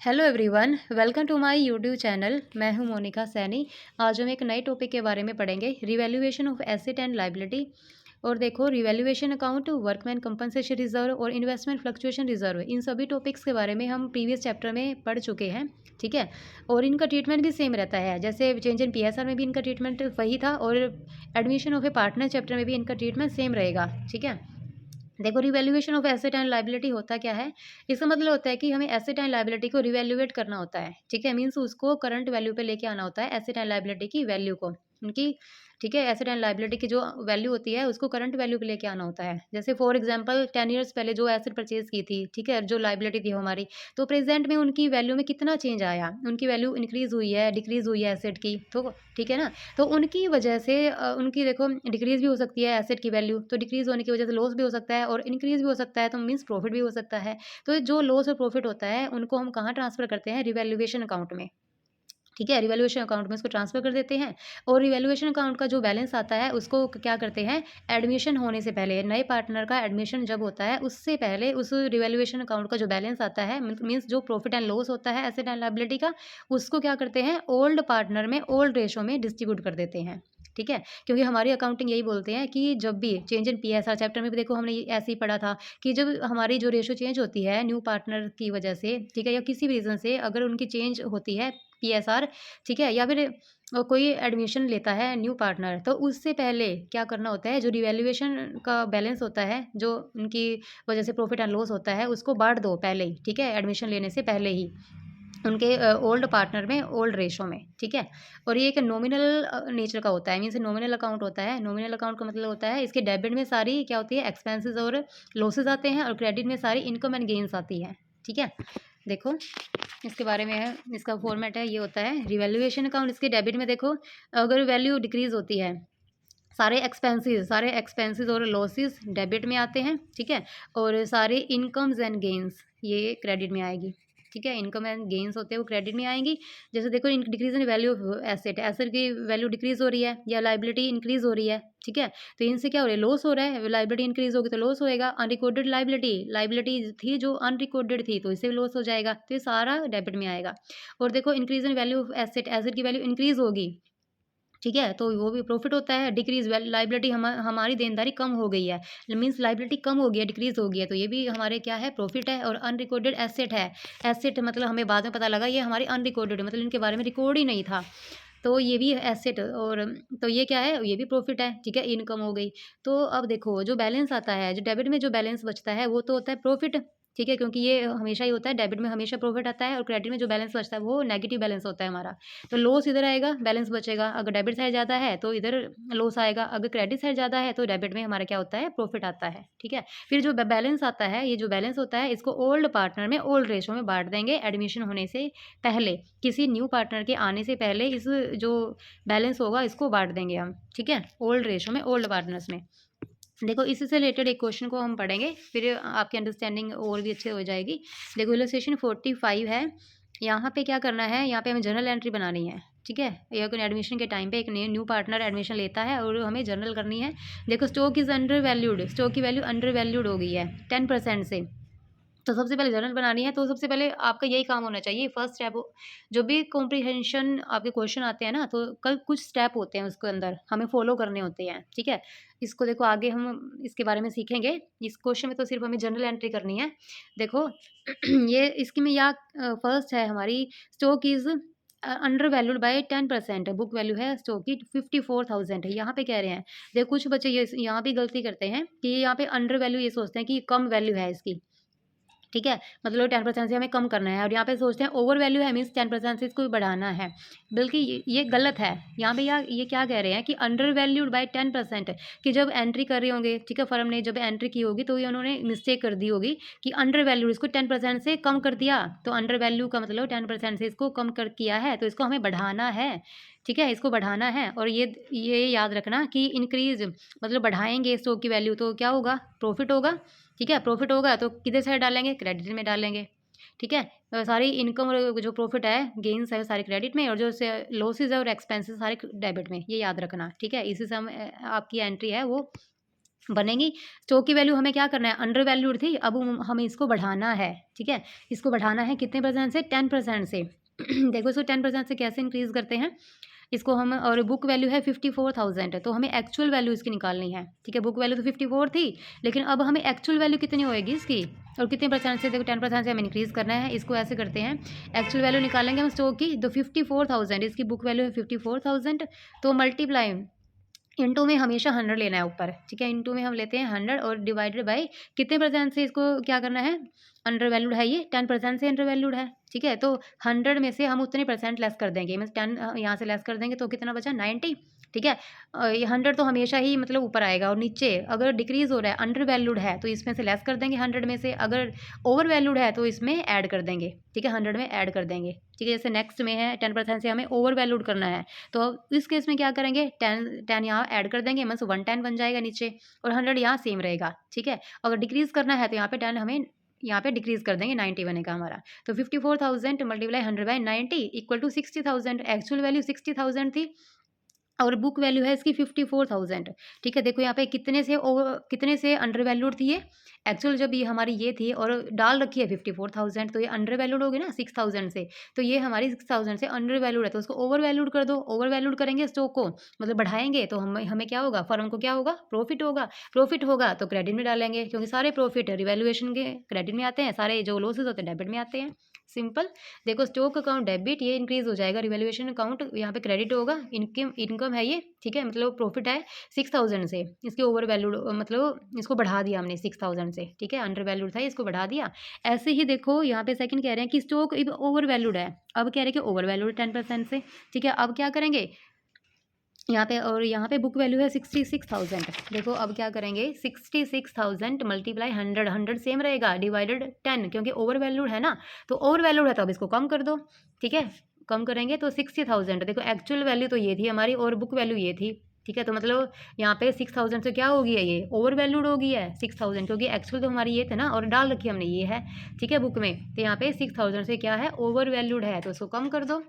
Hello everyone, welcome to my YouTube channel. मैं हूं मोनिका सैनी। आज हम एक नए टॉपिक के बारे में पढ़ेंगे, revaluation of asset and liability. और देखो, revaluation account, workman compensation reserve और इन्वेस्टमेंट फ्लक्चुएशन रिजर्व, इन सभी टॉपिक्स के बारे में हम प्रीवियस चैप्टर में पढ़ चुके हैं। ठीक है। और इनका ट्रीटमेंट भी सेम रहता है, जैसे चेंज इन पीएसआर में भी इनका ट्रीटमेंट वही था और admission of A partner chapter में भी इनका ट्रीटमेंट सेम रहेगा। ठीक है। देखो, revaluation of asset and liability होता क्या है। इसका मतलब होता है कि हमें एसेट एंड लायबिलिटी को रिवैल्यूएट करना होता है। ठीक है, मीन्स उसको करंट वैल्यू पे लेके आना होता है, एसेट एंड लायबिलिटी की वैल्यू को उनकी। ठीक है, एसेट एंड लायबिलिटी की जो वैल्यू होती है उसको करंट वैल्यू पे लेके आना होता है। जैसे फॉर एग्जांपल 10 ईयर्स पहले जो एसेट परचेज की थी, ठीक है, जो लायबिलिटी थी हमारी, तो प्रेजेंट में उनकी वैल्यू में कितना चेंज आया, उनकी वैल्यू इंक्रीज हुई है, डिक्रीज हुई है एसेट की, तो ठीक है ना। तो उनकी वजह से उनकी देखो डिक्रीज़ भी हो सकती है एसेट की वैल्यू, तो डिक्रीज़ होने की वजह से लॉस भी हो सकता है और इंक्रीज़ भी हो सकता है, तो मीन्स प्रॉफिट भी हो सकता है। तो जो लॉस और प्रॉफिट होता है उनको हम कहाँ ट्रांसफ़र करते हैं, रिवैल्यूएशन अकाउंट में। ठीक है, रिवैल्यूएशन अकाउंट में उसको ट्रांसफ़र कर देते हैं। और रिवैल्यूएशन अकाउंट का जो बैलेंस आता है उसको क्या करते हैं, एडमिशन होने से पहले, नए पार्टनर का एडमिशन जब होता है उससे पहले उस रिवैल्यूएशन अकाउंट का जो बैलेंस आता है, मीन्स जो प्रॉफिट एंड लॉस होता है एसेट एंड लायबिलिटी का, उसको क्या करते हैं, ओल्ड पार्टनर में ओल्ड रेशो में डिस्ट्रीब्यूट कर देते हैं। ठीक है, क्योंकि हमारी अकाउंटिंग यही बोलते हैं कि जब भी चेंज इन पीएसआर चैप्टर में भी देखो हमने ऐसे ही पढ़ा था कि जब हमारी जो रेशो चेंज होती है न्यू पार्टनर की वजह से, ठीक है, या किसी भी रीज़न से अगर उनकी चेंज होती है पीएसआर, ठीक है, या फिर कोई एडमिशन लेता है न्यू पार्टनर, तो उससे पहले क्या करना होता है, जो रिवैल्यूएशन का बैलेंस होता है, जो उनकी वजह से प्रॉफिट एंड लॉस होता है, उसको बाँट दो पहले ही। ठीक है, एडमिशन लेने से पहले ही उनके ओल्ड पार्टनर में ओल्ड रेशो में। ठीक है। और ये एक नॉमिनल नेचर का होता है, मीन्स नॉमिनल अकाउंट होता है। नॉमिनल अकाउंट का मतलब होता है इसके डेबिट में सारी क्या होती है, एक्सपेंसेस और लॉसेस आते हैं, और क्रेडिट में सारी इनकम एंड गेन्स आती है। ठीक है। देखो, इसके बारे में है, इसका फॉर्मेट है, ये होता है रिवैल्यूएशन अकाउंट। इसके डेबिट में देखो, अगर वैल्यू डिक्रीज होती है, सारे एक्सपेंसेस और लॉसेस डेबिट में आते हैं। ठीक है। और सारे इनकम्स एंड गेन्स ये क्रेडिट में आएगी। ठीक है, इनकम एंड गेन्स होते हैं वो क्रेडिट में आएंगी। जैसे देखो, decrease in value of asset, asset की वैल्यू डिक्रीज हो रही है या लाइबिलिटी इंक्रीज हो रही है। ठीक है, तो इनसे क्या हो रहा है, लॉस हो रहा है। लाइबिलिटी इंक्रीज होगी तो लॉस होएगा। अनरिकॉर्डेड लाइबिलिटी, लाइबिलिटी थी जो अनरिकॉर्डेड थी, तो इससे भी लॉस हो जाएगा, तो ये सारा डेबिट में आएगा। और देखो, increase in value of asset, asset की वैल्यू इंक्रीज होगी, ठीक है, तो वो भी प्रॉफिट होता है। डिक्रीज लाइबिलिटी, हमारी देनदारी कम हो गई है, मीन्स लाइबिलिटी कम हो गई है, डिक्रीज हो गई है, तो ये भी हमारे क्या है, प्रॉफिट है। और अनरिकॉर्डेड एसेट है, एसेट मतलब हमें बाद में पता लगा ये हमारी अनरिकॉर्डेड, मतलब इनके बारे में रिकॉर्ड ही नहीं था, तो ये भी एसेट। और तो ये क्या है, ये भी प्रॉफिट है। ठीक है, इनकम हो गई। तो अब देखो, जो बैलेंस आता है, जो डेबिट में जो बैलेंस बचता है वो तो होता है प्रॉफिट। ठीक है, क्योंकि ये हमेशा ही होता है, डेबिट में हमेशा प्रॉफिट आता है, और क्रेडिट में जो बैलेंस बचता है वो नेगेटिव बैलेंस होता है हमारा। तो लॉस इधर आएगा, बैलेंस बचेगा। अगर डेबिट साइड ज़्यादा है तो इधर लॉस आएगा, अगर क्रेडिट साइड ज़्यादा है तो डेबिट में हमारा क्या होता है, प्रॉफिट आता है। ठीक है। फिर जो बैलेंस आता है, ये जो बैलेंस होता है इसको ओल्ड पार्टनर में ओल्ड रेशो में बांट देंगे, एडमिशन होने से पहले, किसी न्यू पार्टनर के आने से पहले इस जो बैलेंस होगा इसको बांट देंगे हम। ठीक है, ओल्ड रेशो में ओल्ड पार्टनर्स में। देखो, इसी से रिलेटेड एक क्वेश्चन को हम पढ़ेंगे, फिर आपकी अंडरस्टैंडिंग और भी अच्छे हो जाएगी। देखो, इलस्ट्रेशन 45 है। यहाँ पे क्या करना है, यहाँ पे हमें जर्नल एंट्री बनानी है। ठीक है, या कोई एडमिशन के टाइम पे एक न्यू पार्टनर एडमिशन लेता है और हमें जर्नल करनी है। देखो, stock is under valued, stock की वैल्यू अंडर वैल्यूड हो गई है 10% से। तो सबसे पहले जर्नल बनानी है, तो सबसे पहले आपका यही काम होना चाहिए, फर्स्ट स्टेप। जो भी कॉम्प्रिहेंशन आपके क्वेश्चन आते हैं ना, तो कल कुछ स्टेप होते हैं उसके अंदर हमें फॉलो करने होते हैं। ठीक है, इसको देखो, आगे हम इसके बारे में सीखेंगे। इस क्वेश्चन में तो सिर्फ हमें जर्नल एंट्री करनी है। देखो, ये इसकी में या फर्स्ट है हमारी, stock is under valued bye 10%, book value है स्टॉक की 54,000 है। यहाँ पे कह रहे हैं, देखो कुछ बच्चे ये यहाँ भी गलती करते हैं कि यहाँ पे अंडर वैल्यू ये सोचते हैं कि कम वैल्यू है इसकी। ठीक है, मतलब 10% से हमें कम करना है, और यहाँ पे सोचते हैं ओवर वैल्यू है, मीन्स 10% से इसको बढ़ाना है। बल्कि ये गलत है। यहाँ पे ये क्या कह रहे हैं कि अंडर वैल्यूड बाय 10%, कि जब एंट्री कर रहे होंगे, ठीक है, फर्म ने जब एंट्री की होगी तो ये उन्होंने मिस्टेक कर दी होगी कि अंडर वैल्यूड, इसको 10% से कम कर दिया, तो अंडर वैल्यू का मतलब 10% से इसको कम कर किया है, तो इसको हमें बढ़ाना है। ठीक है, इसको बढ़ाना है। और ये याद रखना कि इंक्रीज मतलब बढ़ाएंगे स्टॉक की वैल्यू तो क्या होगा, प्रॉफिट होगा। ठीक है, प्रॉफिट होगा तो किधर साइड डालेंगे, क्रेडिट में डालेंगे। ठीक है, सारी इनकम और जो प्रॉफिट है, गेन्स है, सारे क्रेडिट में, और जो लॉसेज है और एक्सपेंसेस सारे डेबिट में, ये याद रखना। ठीक है, इसी से हम आपकी एंट्री है वो बनेंगी। स्टॉक की वैल्यू हमें क्या करना है, अंडर वैल्यूड थी, अब हमें इसको बढ़ाना है, ठीक है। इसको बढ़ाना है कितने परसेंट से, 10% से। देखो इसको 10% से कैसे इंक्रीज़ करते हैं इसको हम, और बुक वैल्यू है 54,000, तो हमें एक्चुअल वैल्यू इसकी निकालनी है, ठीक है। बुक वैल्यू तो 54 थी, लेकिन अब हमें एक्चुअल वैल्यू कितनी होएगी इसकी, और कितने परसेंट से, देखो 10% से हमें इंक्रीज़ करना है। इसको ऐसे करते हैं, एक्चुअल वैल्यू निकालेंगे हम स्टॉक की, तो 54,000, इसकी बुक वैल्यू है 54,000, तो मल्टीप्लाई इंटू में हमेशा 100 लेना है ऊपर, ठीक है। इंटू में हम लेते हैं 100 और डिवाइडेड बाय कितने परसेंट से इसको क्या करना है, अंडर वैल्यूड है ये, 10% से अंडर वैल्यूड है, ठीक है। तो 100 में से हम उतने परसेंट लेस कर देंगे, मीन्स 10 यहाँ से लेस कर देंगे तो कितना बचा 90, ठीक है। ये 100 तो हमेशा ही मतलब ऊपर आएगा, और नीचे अगर डिक्रीज़ हो रहा है, अंडर वैल्यूड है, तो इसमें से लेस कर देंगे 100 में से, अगर ओवर वैल्यूड है तो इसमें ऐड कर देंगे, ठीक है, 100 में ऐड कर देंगे, ठीक है। जैसे नेक्स्ट में है 10% से हमें ओवर वैल्यूड करना है, तो इस केस में क्या करेंगे, 10 यहाँ ऐड कर देंगे, मीन्स 110 बन जाएगा नीचे, और 100 यहाँ सेम रहेगा, ठीक है। अगर डिक्रीज़ करना है तो यहाँ पे 10 हमें यहाँ पे डिक्रीज़ कर देंगे, 90 बनेगा हमारा। तो 54,000 multiply 100 by 90 equal to 60,000। Actual value 60,000 थी और बुक वैल्यू है इसकी 54,000, ठीक है। देखो यहाँ पे कितने से अंडर वैल्यूड थी ये, एक्चुअल जब ये हमारी ये थी और डाल रखी है 54,000, तो ये अंडर वैल्यूड होगी ना 6,000 से, तो ये हमारी 6,000 से अंडर वैल्यूड है, तो उसको ओवर वैल्यूड कर दो। ओवर वैल्यूड करेंगे स्टॉक को, मतलब बढ़ाएंगे, तो हमें क्या होगा, फर्म को क्या होगा, प्रॉफिट होगा। प्रॉफिट होगा तो क्रेडिट में डालेंगे, क्योंकि सारे प्रॉफिट रिवैल्यूएशन के क्रेडिट में आते हैं, सारे जो लॉसेज होते हैं डेबिट में आते हैं, सिंपल। देखो स्टॉक अकाउंट डेबिट, ये इंक्रीज हो जाएगा, रिवैल्यूएशन अकाउंट यहाँ पे क्रेडिट होगा। इनकम है ये, ठीक है, मतलब प्रॉफिट है 6,000 से, इसके ओवर वैल्यूड मतलब इसको बढ़ा दिया हमने 6,000 से, ठीक है। अंडर वैल्यूड था, इसको बढ़ा दिया। ऐसे ही देखो यहाँ पे सेकंड कह रहे हैं कि स्टॉक ओवर वैल्यूड है, अब कह रहे हैं कि ओवर वैल्यूड 10% से, ठीक है। अब क्या करेंगे यहाँ पे, और यहाँ पे बुक वैल्यू है 66,000। देखो अब क्या करेंगे, 66,000 मल्टीप्लाई 100, 100 सेम रहेगा, डिवाइडेड 10, क्योंकि ओवर वैल्यूड है ना, तो ओवर वैल्यूड है तो अब इसको कम कर दो, ठीक है। कम करेंगे तो 60,000, देखो एक्चुअल वैल्यू तो ये थी हमारी और बुक वैल्यू ये थी, ठीक है। तो मतलब यहाँ पे 6,000 से क्या हो गई है, ये ओवर वैल्यूड हो गई है 6,000, क्योंकि एक्चुअल तो हमारी ये थे ना, और डाल रखी हमने ये है, ठीक है, बुक में। तो यहाँ पे 6,000 से क्या है, ओवर वैल्यूड है, तो इसको कम कर दो।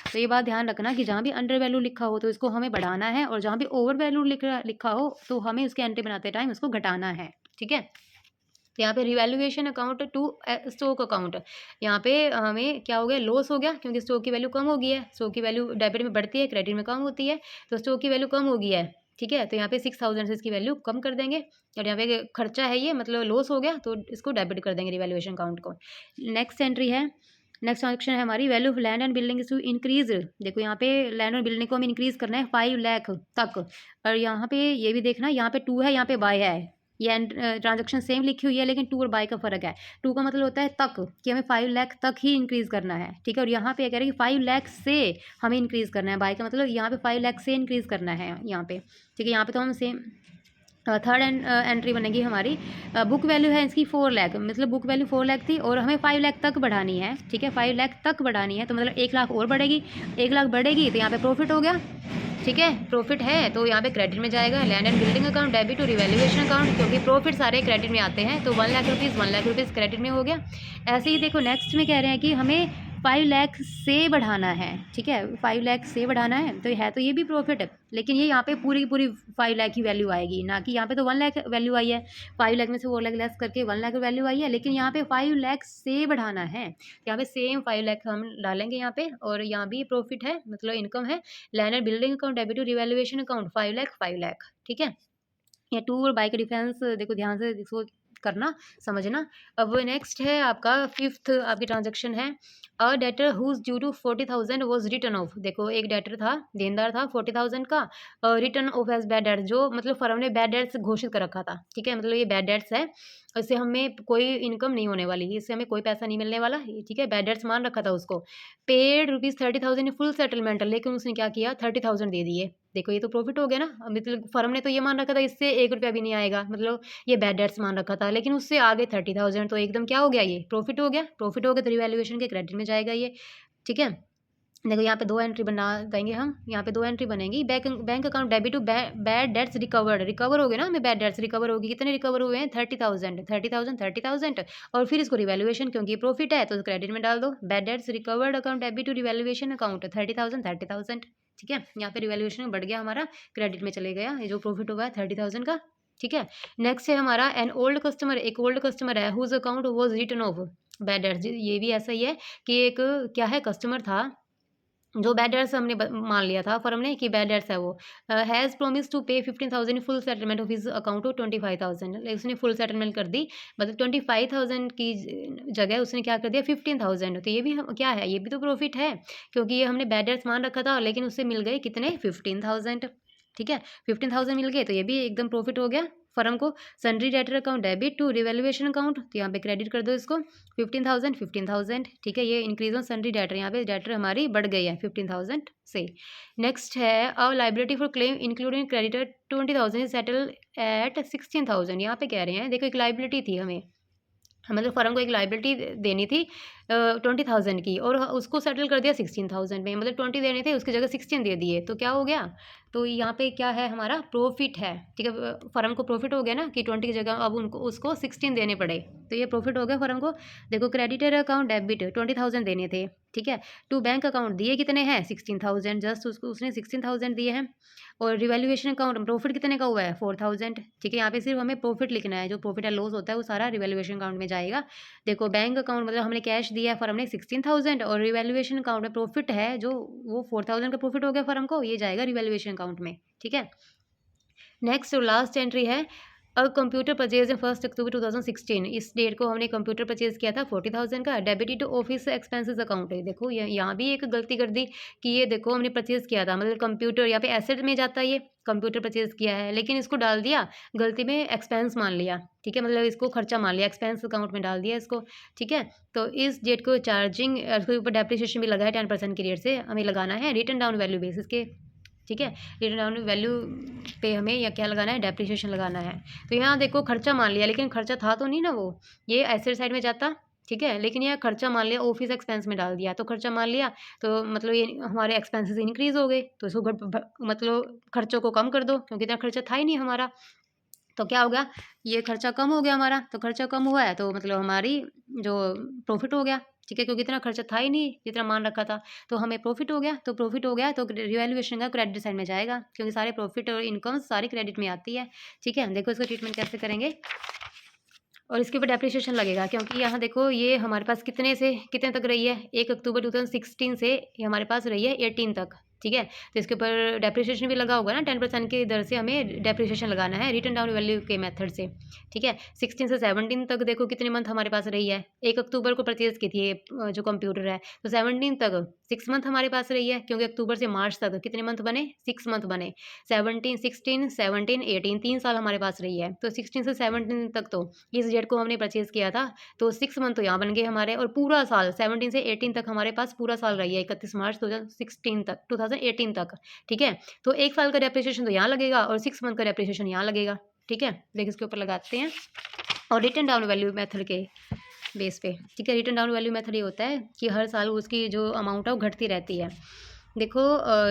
तो ये बात ध्यान रखना कि जहाँ भी अंडर वैल्यू लिखा हो तो इसको हमें बढ़ाना है, और जहाँ भी ओवर वैल्यू लिखा हो तो हमें उसके एंट्री बनाते टाइम उसको घटाना है, ठीक है। तो यहाँ पे revaluation account to stock account, यहाँ पे हमें क्या हो गया, लॉस हो गया, क्योंकि स्टॉक की वैल्यू कम हो गई है। स्टॉक की वैल्यू डेबिट में बढ़ती है, क्रेडिट में कम होती है, तो स्टॉक की वैल्यू कम हो गई है, ठीक है। तो यहाँ पे 6,000 से इसकी वैल्यू कम कर देंगे, और यहाँ पे खर्चा है ये, मतलब लॉस हो गया, तो इसको डेबिट कर देंगे रिवैल्यूएशन अकाउंट को। नेक्स्ट एंट्री है, नेक्स्ट ट्रांजेक्शन है हमारी, value of land and building to increase. देखो यहाँ पे लैंड और बिल्डिंग को हमें इंक्रीज करना है 5 लाख तक, और यहाँ पे ये भी देखना, यहाँ पे 2 है, यहाँ पे बाय है, ये ट्रांजेक्शन सेम लिखी हुई है, लेकिन 2 और बाय का फर्क है। 2 का मतलब होता है तक, कि हमें 5 लाख तक ही इंक्रीज करना है, ठीक है। और यहाँ पे कह रहे हैं कि 5 लाख से हमें इंक्रीज करना है, बाय का मतलब यहाँ पे 5 लाख से इंक्रीज करना है यहाँ पे, ठीक है। यहाँ पे तो हम सेम थर्ड एंट्री बनेगी हमारी, बुक वैल्यू है इसकी 4 लाख, मतलब बुक वैल्यू 4 लाख थी और हमें 5 लाख तक बढ़ानी है, ठीक है। 5 लाख तक बढ़ानी है, तो मतलब 1 लाख और बढ़ेगी, 1 लाख बढ़ेगी तो यहाँ पे प्रॉफिट हो गया, ठीक है। प्रॉफिट है तो यहाँ पे क्रेडिट में जाएगा, land and building account debit to revaluation account, क्योंकि प्रॉफिट सारे क्रेडिट में आते हैं, तो 1 lakh rupees 1 lakh rupees credit में हो गया। ऐसे ही देखो नेक्स्ट में कह रहे हैं कि हमें 5 लाख से बढ़ाना है, ठीक है, 5 लाख से बढ़ाना है, तो है तो ये भी प्रॉफिट है, लेकिन ये यहाँ पे पूरी की पूरी 5 लाख की वैल्यू आएगी, ना कि यहाँ पे तो 1 लाख वैल्यू आई है, 5 लाख में से 4 लाख लेस करके 1 लाख वैल्यू आई है, लेकिन यहाँ पे 5 लाख से बढ़ाना है, यहाँ पे सेम 5 लाख हम डालेंगे यहाँ पे, और यहाँ भी प्रॉफिट है, मतलब इनकम है, land and building account debit to revaluation account 5 lakh 5 lakh, ठीक है। ये 2 और बाई का डिफरेंस देखो ध्यान से इसको करना, समझना। अब नेक्स्ट है आपका 5th आपकी ट्रांजैक्शन है, a debtor whose due to 40,000 was written off. देखो एक डेटर था, देनदार था 40,000 का, written off as bad debts, जो मतलब फर्म ने बैड डेट्स घोषित कर रखा था, ठीक है, मतलब ये बैड डेट्स है, इससे हमें कोई इनकम नहीं होने वाली, इससे हमें कोई पैसा नहीं मिलने वाला, ठीक है, बैड डेट्स मान रखा था उसको। पेड ₹30,000 फुल सेटलमेंट, लेकिन उसने क्या किया 30,000 दे दिए। देखो ये तो प्रॉफिट हो गया ना, मतलब फर्म ने तो ये मान रखा था इससे 1 रुपया भी नहीं आएगा, मतलब ये बैड डेट्स मान रखा था, लेकिन उससे आगे 30,000, तो एकदम क्या हो गया, ये प्रॉफिट हो गया। प्रॉफिट हो गया तो रिवैल्यूएशन के क्रेडिट में जाएगा ये, ठीक है। देखो यहाँ पे 2 एंट्री बना देंगे हम, यहाँ पे 2 एंट्री बनेगी, bank account debit to bad debts recovered, recover हो गए ना हमें, बैड डेट्स रिकवर होगी, कितने रिकवर हुए हैं 30,000, और फिर इसको रिवैल्यूएशन, क्योंकि प्रॉफिट है तो क्रेडिट में डाल दो, bad debts recovered account debit to revaluation account 30,000, ठीक है। यहाँ पे रिवैल्यूएशन बढ़ गया हमारा, क्रेडिट में चले गया, ये जो प्रॉफिट हुआ है 30,000 का, ठीक है। नेक्स्ट है हमारा एन ओल्ड कस्टमर, एक ओल्ड कस्टमर है whose account was written off bad debts, ये भी ऐसा ही है कि एक क्या है कस्टमर था जो बैड डेट्स हमने मान लिया था फर्म ने कि बैड डेट्स है वो, हैज़ प्रोमिस टू पे 15,000 full settlement of his account of 25,000, उसने फुल सेटलमेंट कर दी, मतलब 25,000 की जगह उसने क्या कर दिया 15,000। तो ये भी क्या है, ये भी तो प्रॉफिट है, क्योंकि ये हमने बैड डेट्स मान रखा था लेकिन उससे मिल गए कितने 15,000। ठीक है, 15,000 मिल गए, तो ये भी एकदम प्रॉफिट हो गया फर्म को। Sundry debtor account debit to revaluation account, तो यहाँ पे क्रेडिट कर दो इसको 15,000। ठीक है, ये इंक्रीज ऑन सन्ड्री डेटर, यहाँ पे डेटर हमारी बढ़ गई है 15,000 से। नेक्स्ट है a liability for claim including creditor 20,000 settle at 16,000। यहाँ पे कह रहे हैं देखो एक लाइबिलिटी थी हमें, मतलब फर्म को एक लाइबिलिटी देनी थी 20,000 की, और उसको सेटल कर दिया 16,000 में, मतलब 20 देने थे उसकी जगह 16 दे दिए, तो क्या हो गया, तो यहाँ पे क्या है हमारा प्रॉफिट है। ठीक है, फर्म को प्रॉफिट हो गया ना कि 20 की जगह अब उनको उसको 16 देने पड़े, तो ये प्रॉफिट हो गया फर्म को। देखो क्रेडिटर अकाउंट डेबिट 20,000 देने थे, ठीक है, टू बैंक अकाउंट दिए कितने हैं 16,000, जस्ट उसको उसने 16,000 दिए हैं, और रिवैल्यूएशन अकाउंट प्रॉफिट कितने का हुआ है 4,000। ठीक है, यहाँ पे सिर्फ हमें प्रॉफिट लिखना है, जो प्रॉफिट या लॉस होता है वो सारा रिवैल्यूएशन अकाउंट में जाएगा। देखो बैंक अकाउंट मतलब हमने कैश दिया है फर्म ने 16,000, और रिवैल्यूएशन अकाउंट में प्रॉफिट है जो वो 4,000 का प्रॉफिट हो गया फर्म को, ये जाएगा रिवैल्यूएशन अकाउंट में। ठीक है, नेक्स्ट और लास्ट एंट्री है अ कंप्यूटर परचेज इन 1 अक्टूबर 2016, इस डेट को हमने कंप्यूटर परचेज किया था 40,000 का, debited to office expenses account है। देखो यहाँ भी एक गलती कर दी कि ये देखो हमने परचेज किया था, मतलब कंप्यूटर यहाँ पे एसेट में जाता है, ये कंप्यूटर परचेज किया है लेकिन इसको डाल दिया गलती में एक्सपेंस मान लिया। ठीक है, मतलब इसको खर्चा मान लिया, एक्सपेंस अकाउंट में डाल दिया इसको। ठीक है, तो इस डेट को चार्जिंग उसके ऊपर डेप्रिसिएशन भी लगा है 10% की रेट से हमें लगाना है रिटर्न डाउन वैल्यू बेसिस के। ठीक है, रिटर्न डाउन वैल्यू पे हमें या क्या लगाना है डेप्रिसिएशन लगाना है। तो यहाँ देखो खर्चा मान लिया लेकिन खर्चा था तो नहीं ना वो, ये एसेट साइड में जाता। ठीक है, लेकिन यह खर्चा मान लिया ऑफिस एक्सपेंस में डाल दिया, तो खर्चा मान लिया तो मतलब ये हमारे एक्सपेंसेस इंक्रीज हो गए, तो इसको मतलब खर्चों को कम कर दो क्योंकि इतना खर्चा था ही नहीं हमारा, तो क्या हो गया ये खर्चा कम हो गया हमारा, तो खर्चा कम हुआ है तो मतलब हमारी जो प्रॉफिट हो गया। ठीक है, क्योंकि इतना खर्चा था ही नहीं जितना मान रखा था, तो हमें प्रॉफिट हो गया, तो प्रॉफिट हो गया तो रिवैल्यूएशन का क्रेडिट साइड में जाएगा, क्योंकि सारे प्रॉफिट और इनकम सारी क्रेडिट में आती है। ठीक है, देखो इसका ट्रीटमेंट कैसे करेंगे, और इसके ऊपर डेप्रिसिएशन लगेगा, क्योंकि यहाँ देखो ये हमारे पास कितने से कितने तक रही है 1 अक्टूबर 2016 से ये हमारे पास रही है 18 तक। ठीक है, तो इसके ऊपर डेप्रिसिएशन भी लगा होगा ना, 10% की दर से हमें डेप्रिसिएशन लगाना है रिटर्न डाउन वैल्यू के मेथड से। ठीक है, 16 से 17 तक देखो कितने मंथ हमारे पास रही है, 1 अक्टूबर को परचेज की थी ये जो कंप्यूटर है, तो 17 तक 6 मंथ हमारे पास रही है, क्योंकि अक्टूबर से मार्च तक कितने मंथ बने 6 मंथ बने, 17 16 17 18 3 साल हमारे पास रही है, तो 16 से 17 तक तो इस डेट को हमने परचेज किया था, तो 6 मंथ तो यहाँ बन गए हमारे, और पूरा साल 17 से 18 तक हमारे पास पूरा साल रही है 31 मार्च 2016 तक 2018 तक। ठीक है, तो 1 साल का डेप्रिसिएशन तो यहाँ लगेगा और 6 मंथ का डेप्रिसिएशन यहाँ लगेगा। ठीक है, देखिए इसके ऊपर लगाते हैं, और रिटर्न डाउन वैल्यू मेथड के बेस पे। ठीक है, रिटर्न डाउन वैल्यू मेथड ये होता है कि हर साल उसकी जो अमाउंट है वो घटती रहती है। देखो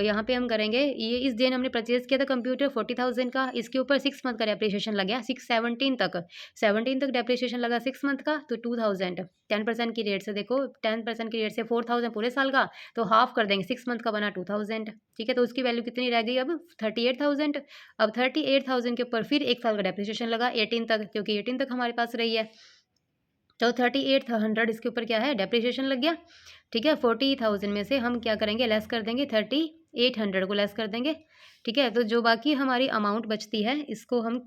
यहाँ पे हम करेंगे, ये इस दिन हमने परचेज़ किया था कंप्यूटर 40,000 का, इसके ऊपर 6 मंथ का डेप्रिसिएशन लग गया 17 तक डेप्रिसिएशन लगा 6 मंथ का, तो 2,000 10% की रेट से, देखो 10% की रेट से 4,000 पूरे साल का, तो हाफ कर देंगे 6 मंथ का बना 2,000। ठीक है, तो उसकी वैल्यू कितनी रह गई अब 38,000। अब 38,000 के ऊपर फिर 1 साल का डेप्रिसिएशन लगा 18 तक, क्योंकि 18 तक हमारे पास रही है, तो 38,100 इसके ऊपर क्या है डेप्रिसिएशन लग गया। ठीक है, 40,000 में से हम क्या करेंगे लेस कर देंगे 38,100 को लेस कर देंगे। ठीक है, तो जो बाकी हमारी अमाउंट बचती है इसको हम